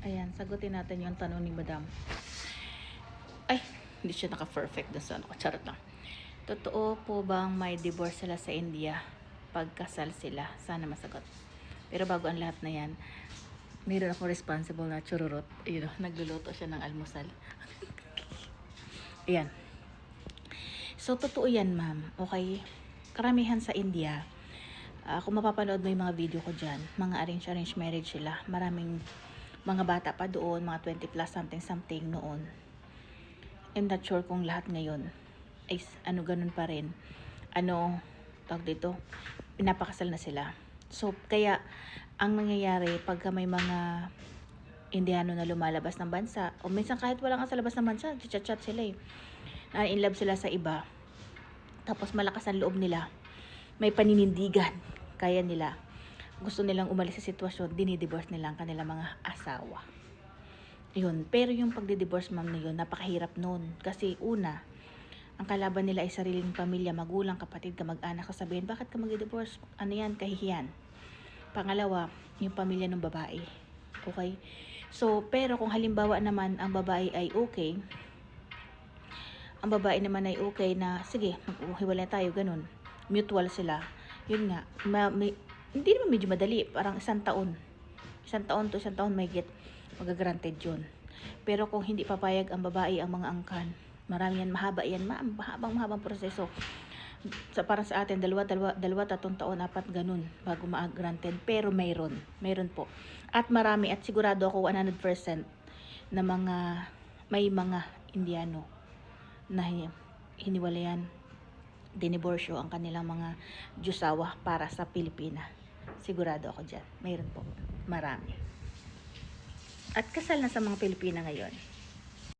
Ayan, sagutin natin yung tanong ni Madam. Ay, hindi siya naka-perfect dun sa ano ko. Charot lang. Totoo po bang may divorce sila sa India? Pagkasal sila. Sana masagot. Pero bago ang lahat na yan, meron ako responsible na chururot. Ayun, nagluluto siya ng almusal. Ayan. So, totoo yan, ma'am. Okay? Karamihan sa India, kung mapapanood mo yung mga video ko dyan, mga arrange marriage sila. Maraming mga bata pa doon, mga 20 plus something noon. I'm not sure kung lahat ngayon ay ganun pa rin. Tawag dito, pinapakasal na sila. So, kaya, ang nangyayari, pagka may mga Indiano na lumalabas ng bansa, o minsan kahit wala nga sa labas ng bansa, chat-chat sila in love sila sa iba. Tapos malakas ang loob nila. May paninindigan. Kaya nila. Gusto nilang umalis sa sitwasyon, dinidivorce nila ang kanilang mga asawa. Yun. Pero yung pagdidivorce, ma'am, na yun, napakahirap nun. Kasi una, ang kalaban nila ay sariling pamilya, magulang, kapatid, kamag-anak. Sasabihin, bakit ka mag-divorce? Ano yan? Kahihiyan. Pangalawa, yung pamilya ng babae. Okay? So, pero kung halimbawa naman ang babae ay okay, na, sige, maghiwalay tayo, ganun. Mutual sila. Yun nga, hindi naman medyo madali, parang isang taon to isang taon may magagranted yun. Pero kung hindi papayag ang babae, ang mga angkan, marami yan, mahaba yan, mahabang proseso. Para sa atin, dalawa, 3 taon, 4, ganun, bago ma-granted. Pero mayroon po. At marami, at sigurado ako 100% na may mga Indiano na hiniwalayan, diniborsyo ang kanilang mga Diyosawa para sa Pilipina. Sigurado ako dyan. Mayroon po. Marami. At kasal na sa mga Pilipina ngayon.